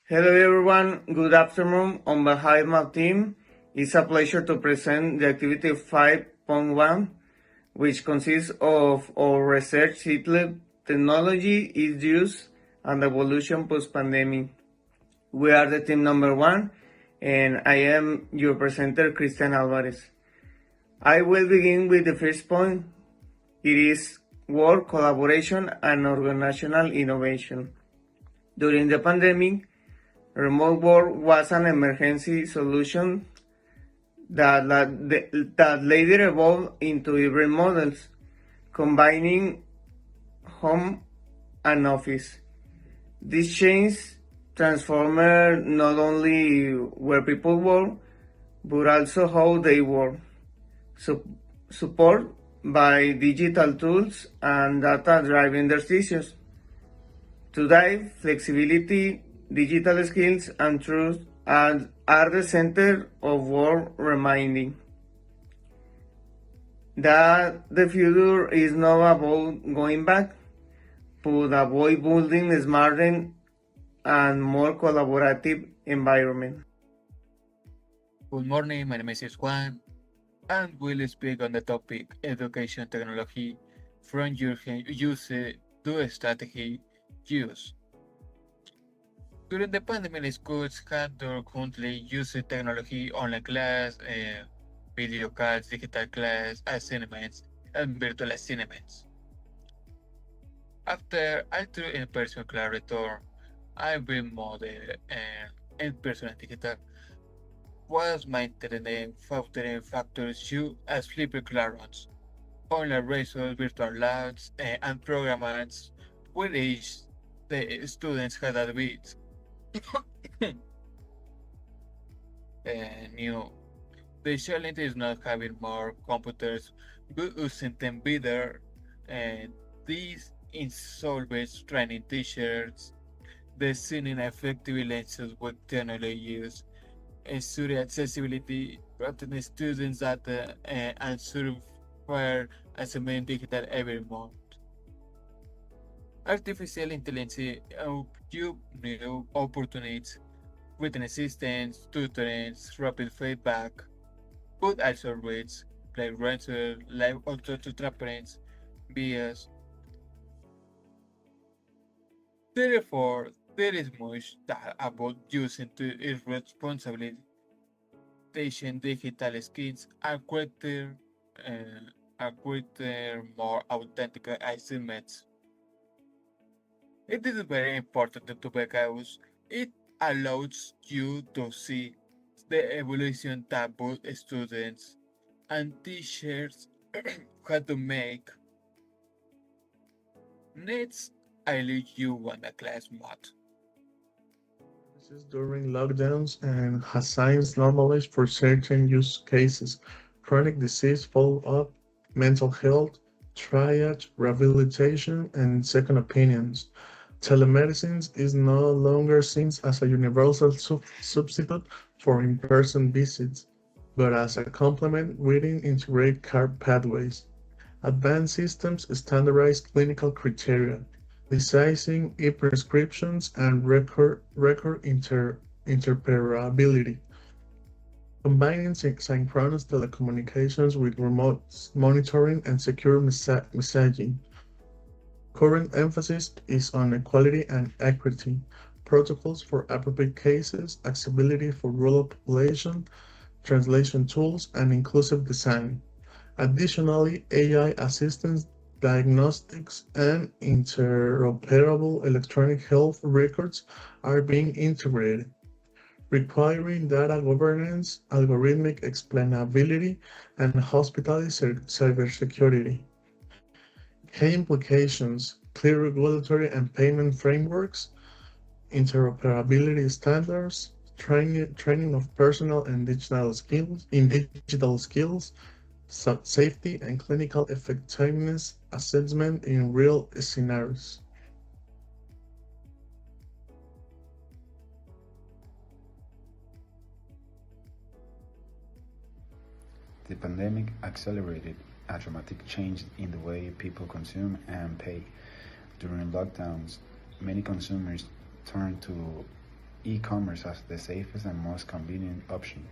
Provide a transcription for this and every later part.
Hello everyone, good afternoon. On behalf of my team, it's a pleasure to present the activity 5.1, which consists of our research titled Technology is Use and Evolution Post-Pandemic. We are the team number 1, and I am your presenter, Cristian Alvarez. I will begin with the first point. It is work, collaboration, and organizational innovation. During the pandemic, remote work was an emergency solution that later evolved into hybrid models, combining home and office. This change transformed not only where people work, but also how they work, support by digital tools and data-driven decisions. Today, flexibility, digital skills, and trust are the center of work, reminding that the future is not about going back, but about building a smarter and more collaborative environment. Good morning, my name is eq1, and we'll speak on the topic education technology from use to strategy use. During the pandemic, schools had to currently use technology, online class, video calls, digital class, assignments, and virtual assignments. After although in-person class return, hybrid model and in-person and digital was maintaining factors you as flipped classrooms, online resources, virtual labs, and programs with which the students had admit new. The challenge is not having more computers, but using them better, and these insolvents training teachers, designing effective lenses with technology use, student accessibility, protecting students data, and software as a main digital every month. Artificial intelligence opens new opportunities, written assistance, tutoring, rapid feedback, but also risks like ransomware, live auto transparency, bias. Therefore, there is much that about using to irresponsibly teaching digital skills are greater, more authentic estimates. It is very important because it allows you to see the evolution that both students and teachers had to make. Next, I leave you on a class mod. This is during lockdowns and has science normalized for certain use cases, chronic disease follow-up, mental health, triage, rehabilitation, and second opinions. Telemedicine is no longer seen as a universal substitute for in-person visits, but as a complement within integrated care pathways. Advanced systems standardize clinical criteria, decising e-prescriptions and record interoperability, combining synchronous telecommunications with remote monitoring and secure messaging. Current emphasis is on equality and equity, protocols for appropriate cases, accessibility for rural population, translation tools, and inclusive design. Additionally, AI assistance diagnostics and interoperable electronic health records are being integrated, requiring data governance, algorithmic explainability, and hospitality cybersecurity. Key implications: clear regulatory and payment frameworks, interoperability standards, training of personnel and digital skills, safety and clinical effectiveness assessment in real scenarios. The pandemic accelerated a dramatic change in the way people consume and pay. During lockdowns, many consumers turned to e-commerce as the safest and most convenient option.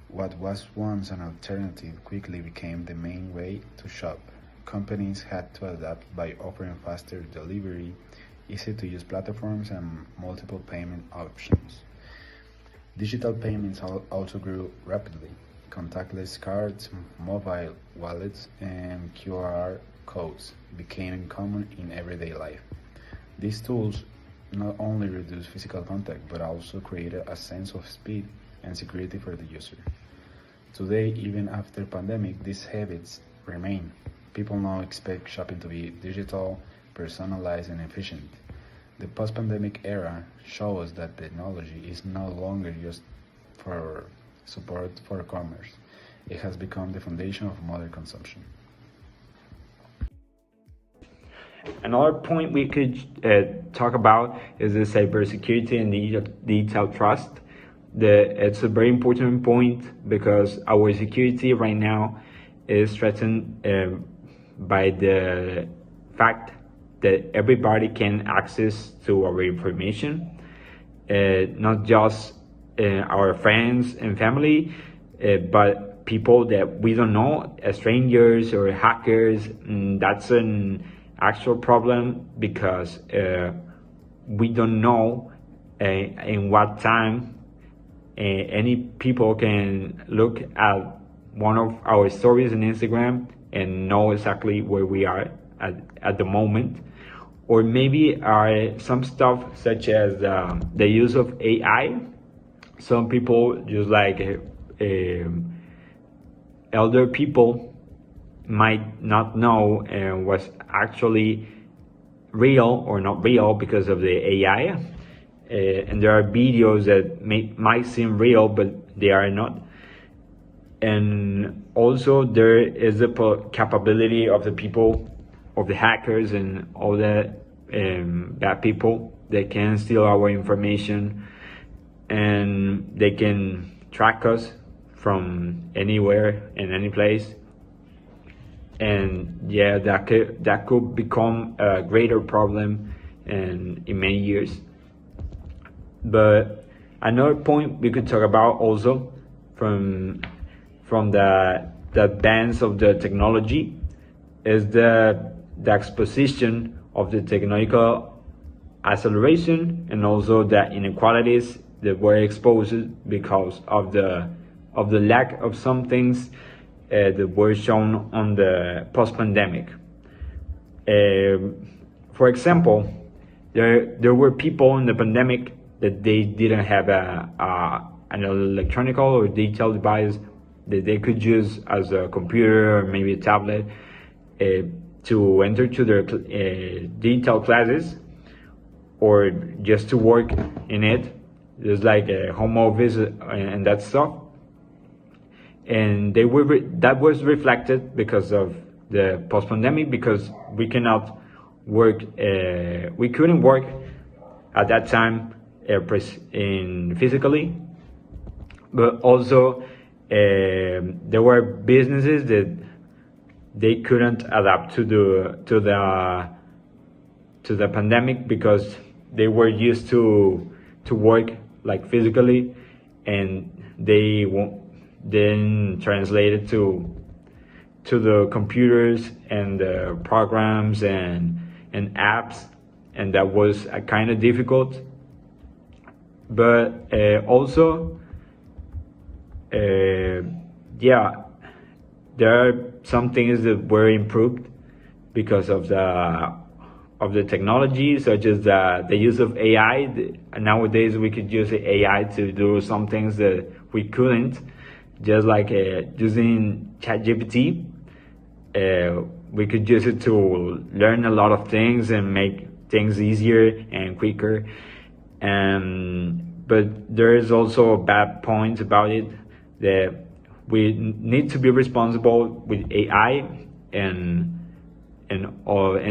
What was once an alternative quickly became the main way to shop. Companies had to adapt by offering faster delivery, easy-to-use platforms, and multiple payment options. Digital payments also grew rapidly. Contactless cards, mobile wallets, and QR codes became common in everyday life. These tools not only reduced physical contact but also created a sense of speed and security for the user. Today, even after pandemic, these habits remain. People now expect shopping to be digital, personalized, and efficient. The post-pandemic era shows us that technology is no longer used for support for commerce. It has become the foundation of modern consumption. Another point we could talk about is the cybersecurity and digital trust. It's a very important point because our security right now is threatened by the fact that everybody can access to our information, not just our friends and family, but people that we don't know, strangers or hackers. That's an actual problem because we don't know in what time any people can look at one of our stories on Instagram and know exactly where we are at the moment. Or maybe some stuff such as the use of AI. Some people, just like elder people, might not know what's actually real or not real because of the AI. And there are videos that might seem real, but they are not. And also there is the capability of the people, of the hackers and all the bad people that can steal our information, and they can track us from anywhere in any place. And yeah, that could become a greater problem in many years. But another point we could talk about also from the advance of the technology is the exposition of the technological acceleration and also the inequalities that were exposed because of the lack of some things that were shown on the post-pandemic. For example, there were people in the pandemic that they didn't have an electronic or digital device that they could use as a computer or maybe a tablet to enter to their digital classes or just to work in it, just like a home office and that stuff. And that was reflected because of the post-pandemic, because we couldn't work at that time physically, but also there were businesses that they couldn't adapt to the pandemic because they were used to work like physically, and they then translated to the computers and the programs and apps, and that was kind of difficult. But also yeah, there are some things that were improved because of the technology, such as the use of AI. Nowadays we could use AI to do some things that we couldn't, just like using ChatGPT. We could use it to learn a lot of things and make things easier and quicker. But there is also a bad point about it, that we need to be responsible with AI and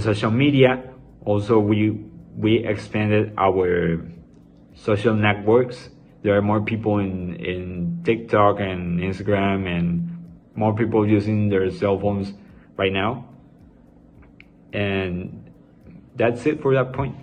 social media. Also, we expanded our social networks. There are more people in TikTok and Instagram, and more people using their cell phones right now. And that's it for that point.